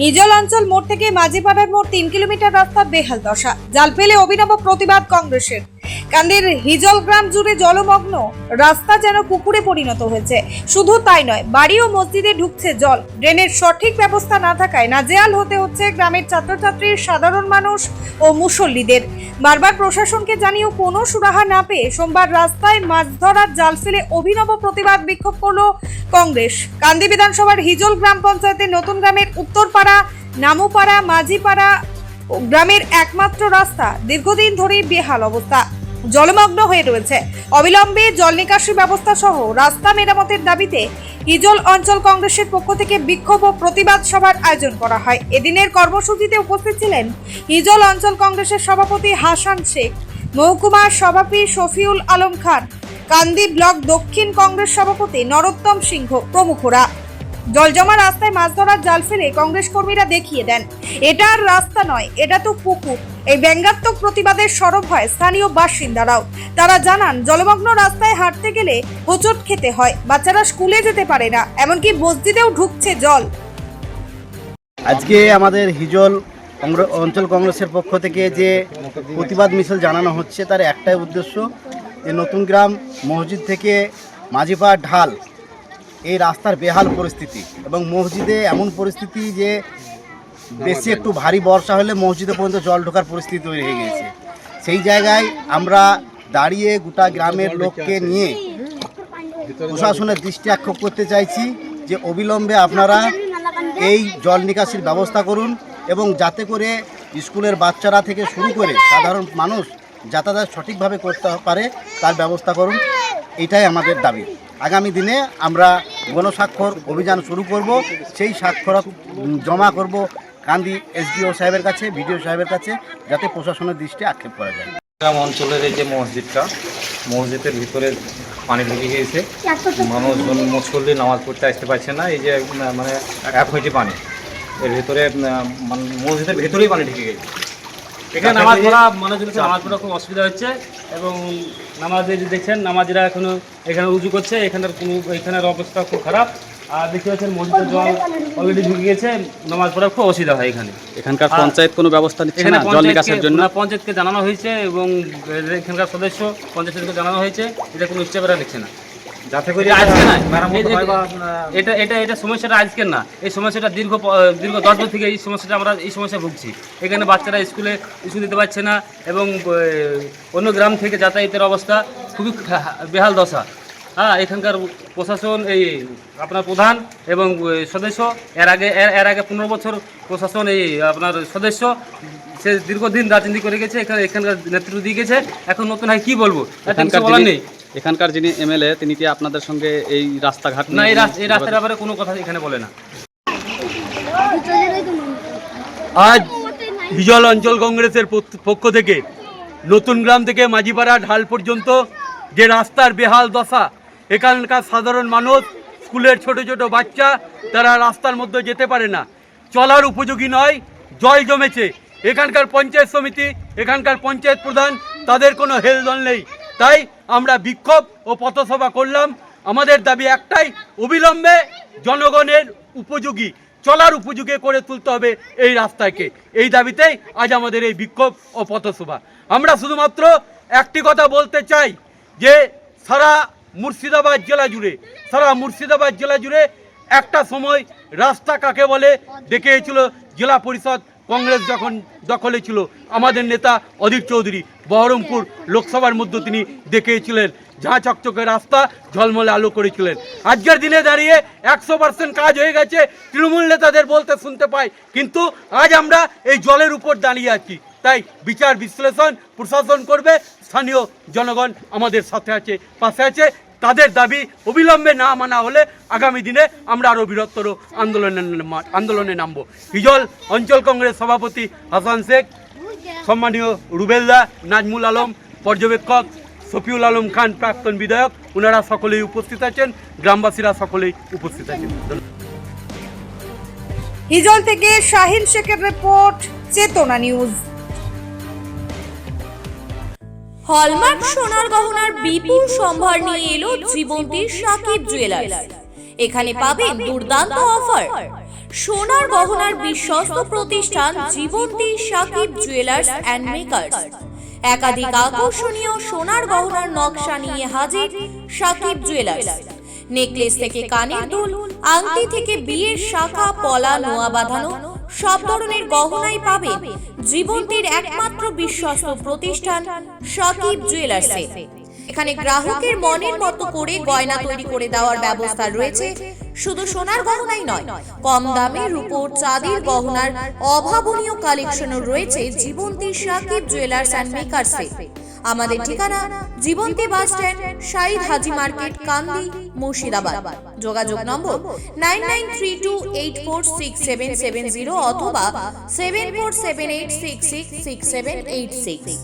হিজল অঞ্চল মোড় থেকে মাঝিপাড়ার মোড় 3 কিলোমিটার রাস্তা বেহাল দশা। জাল ফেলে অভিনব প্রতিবাদ কংগ্রেসের। কান্দির হিজল গ্রাম জুড়ে জলমগ্ন, রাস্তা যেন পুকুরে পরিণত হয়েছে। শুধু তাই নয়, বাড়ি ও মসজিদে ঢুকছে জল। ড্রেনের সঠিক ব্যবস্থা না থাকায় নাজেহাল হতে হচ্ছে গ্রামের ছাত্রছাত্রী, সাধারণ মানুষ ও মুসল্লিদের। বারবার প্রশাসনকে জানিয়েও কোনো সুরাহা না পেয়ে সোমবার রাস্তায় মাছ ধরার জাল ফেলে অভিনব প্রতিবাদ বিক্ষোভ করল কংগ্রেস। কান্দি বিধানসভার হিজল গ্রাম পঞ্চায়েতের নতুন গ্রামের উত্তরপাড়া, নামুপাড়া, মাঝিপাড়া গ্রামের একমাত্র রাস্তা দীর্ঘদিন ধরেই বেহাল অবস্থা, জলমগ্ন হয়ে রয়েছে। অবিলম্বে জল নিকাশি ব্যবস্থা সহ রাস্তা মেরামতের দাবিতে হিজল অঞ্চল কংগ্রেসের পক্ষ থেকে বিক্ষোভ ও প্রতিবাদ সভার আয়োজন করা হয়। এদিনের কর্মসূচিতে উপস্থিত ছিলেন হিজল অঞ্চল কংগ্রেসের সভাপতি হাসান শেখ, মহকুমা সভাপতি শফিউল আলম খান, কান্দি ব্লক দক্ষিণ কংগ্রেস সভাপতি নরোত্তম সিংহ প্রমুখরা। জলজমা রাস্তায় মাছ ধরার জাল ফেলে কংগ্রেস কর্মীরা দেখিয়ে দেন, এটা আর রাস্তা নয়, এটা তো পুকুর। এই ব্যঙ্গাত্মক প্রতিবাদের সরব হয় স্থানীয় বাসিন্দারাও। তারা জানান, জলমগ্ন রাস্তায় হাঁটতে গেলে হোঁচট খেতে হয়, বাচ্চারা স্কুলে যেতে পারে না, এমনকি মসজিদেও ঢুকছে জল। আজকে আমাদের হিজল অঞ্চল কংগ্রেসের পক্ষ থেকে যে প্রতিবাদ মিছিল জানানো হচ্ছে, তার একটাই উদ্দেশ্য যে নতুন গ্রাম মসজিদ থেকে মাঝিপাড় ঢাল এই রাস্তার বেহাল পরিস্থিতি, এবং মসজিদে এমন পরিস্থিতি যে বেশি একটু ভারী বর্ষা হলে মসজিদে পর্যন্ত জল ঢোকার পরিস্থিতি তৈরি হয়ে গেছে। সেই জায়গায় আমরা দাঁড়িয়ে গোটা গ্রামের লোককে নিয়ে প্রশাসনের দৃষ্টি আকর্ষণ করতে চাইছি যে অবিলম্বে আপনারা এই জল নিকাশির ব্যবস্থা করুন, এবং যাতে করে স্কুলের বাচ্চারা থেকে শুরু করে সাধারণ মানুষ যাতায়াত সঠিকভাবে করতে পারে তার ব্যবস্থা করুন। এটাই আমাদের দাবি। আগামী দিনে আমরা গণস্বাক্ষর অভিযান শুরু করব, সেই স্বাক্ষর জমা করব কান্দি এসডিও সাহেবের কাছে, বিডিও সাহেবের কাছে, যাতে প্রশাসনের দৃষ্টি আক্ষেপ করা যায়। গ্রাম অঞ্চলের এই যে মসজিদের ভিতরে পানি ঢুকে গিয়েছে, মানুষজন মুসল্লি নামাজ পড়তে আসতে পারছে না। এই যে মানে 1 হইতে পানি এর ভিতরে, মসজিদের ভেতরেই পানি ঢুকে গেছে। এখানে নামাজ পড়া মানুষজনের নামাজ পড়া খুব অসুবিধা হচ্ছে, এবং নামাজে যে দেখছেন নামাজিরা এখনো এখানে উজু করছে, এখানের অবস্থা খুব খারাপ। আর দেখতে পাচ্ছেন মসজিদের জল অলরেডি ঢুকে গেছে, নামাজ পড়া খুব অসুবিধা হয় এখানে। এখানকার পঞ্চায়েত কোনো ব্যবস্থা নিচ্ছে না জল নিকাশের জন্য? পঞ্চায়েতকে জানানো হয়েছে, এবং এখানকার সদস্য পঞ্চায়েতকে জানানো হয়েছে, এটা কোনো স্টেপেরা নিচ্ছে না। যাতে করে আজকে না, এটা সমস্যাটা আজকের না, এই সমস্যাটা দীর্ঘ 10 বছর থেকে আমরা এই সমস্যা ভুগছি। এখানে বাচ্চারা স্কুলে দিতে পারছে না, এবং অন্য গ্রাম থেকে যাতায়াতের অবস্থা খুবই বেহাল দশা। হ্যাঁ, এখানকার প্রশাসন, এই আপনার প্রধান এবং সদস্য এর আগে 15 বছর প্রশাসন, এই আপনার সদস্য, সে দীর্ঘদিন রাজনীতি করে গেছে, এখানকার নেতৃত্ব দিয়ে গেছে। এখন নতুন হয় কি বলবো, বলার নেই। এখানকার যিনি এমএলএ, তিনি কি আপনাদের সঙ্গে এই রাস্তাঘাট না, এই রাস্তার ব্যাপারে কোনো কথা এখানে বলে না। আজ হিজল অঞ্চল কংগ্রেসের পক্ষ থেকে নতুন গ্রাম থেকে মাঝিপাড়া ঢাল পর্যন্ত যে রাস্তার বেহাল দশা, এখানকার সাধারণ মানুষ, স্কুলের ছোট ছোট বাচ্চা, তারা রাস্তার মধ্যে যেতে পারে না, চলার উপযোগী নয়, জল জমেছে। এখানকার পঞ্চায়েত সমিতি, এখানকার পঞ্চায়েত প্রধান, তাদের কোনো হেলদোল নেই। তাই আমরা বিক্ষোভ ও পথসভা করলাম। আমাদের দাবি একটাই, অবিলম্বে জনগণের উপযোগী, চলার উপযোগী করে তুলতে হবে এই রাস্তাকে। এই দাবিতেই আজ আমাদের এই বিক্ষোভ ও পথসভা। আমরা শুধুমাত্র একটি কথা বলতে চাই যে সারা মুর্শিদাবাদ জেলা জুড়ে একটা সময় রাস্তা কাকে বলে দেখিয়েছিল জেলা পরিষদ কংগ্রেস যখন দখলে ছিল। আমাদের নেতা অধীর চৌধুরী বহরমপুর লোকসভার মধ্যে তিনি দেখিয়েছিলেন, ঝাঁ চকচকে রাস্তা, ঝলমলে আলো করেছিলেন। আজকের দিনে দাঁড়িয়ে 100% কাজ হয়ে গেছে, তৃণমূল নেতাদের বলতে শুনতে পাই, কিন্তু আজ আমরা এই জলের উপর দাঁড়িয়ে আছি। তাই বিচার বিশ্লেষণ প্রশাসন করবে, স্থানীয় জনগণ আমাদের সাথে আছে, পাশে আছে। তাদের দাবি অবিলম্বে না মানা হলে আগামী দিনে আমরা আরও বৃহত্তর আন্দোলনে নামব। হিজল অঞ্চল কংগ্রেস সভাপতি হাসান শেখ, সম্মানীয় রুবেলদা, নাজমুল আলম পর্যবেক্ষক, শফিউল আলম খান প্রাক্তন বিধায়ক, ওনারা সকলেই উপস্থিত আছেন, গ্রামবাসীরা সকলেই উপস্থিত আছেন। হিজল থেকে শাহিন শেখের রিপোর্ট, চেতনা নিউজ। হলমার্ক সোনার গহনার বিপুল সম্ভার নিয়ে এলো জীবন্তী সাকিব জুয়েলার্স। এখানে পাবেন দুর্দান্ত অফার। সোনার গহনার বিশ্বস্ত প্রতিষ্ঠান জীবন্তী সাকিব জুয়েলার্স অ্যান্ড মেকার্স। একাধিক আকর্ষণীয় সোনার গহনার নকশা নিয়ে হাজির সাকিব জুয়েলার্স। নেকলেস থেকে কানের দুল, আংটি থেকে বিয়ের শাখা, পলা, নোয়া বাঁধানো সব ধরনের গহনাই পাবেন জীবন্তীর একমাত্র বিশ্বস্ত প্রতিষ্ঠান সাকিব জুয়েলার্সে। এখানে গ্রাহকের মনের মতো করে গয়না তৈরি করে দেওয়ার ব্যবস্থা রয়েছে। শুধু সোনার গহনাই নয়, কম দামে রূপোর, চাঁদির গহনার অভাবনীয় কালেকশনও রয়েছে জীবন্তী সাকিব জুয়েলার্স অ্যান্ড মেকার্সে। আমাদের ঠিকানা জীবন্তী বাস স্ট্যান্ড, শাহিদ হাজি মার্কেট, কান্দি, মুর্শিদাবাদ। যোগাযোগ নম্বর 9932846770 অথবা 7478666786।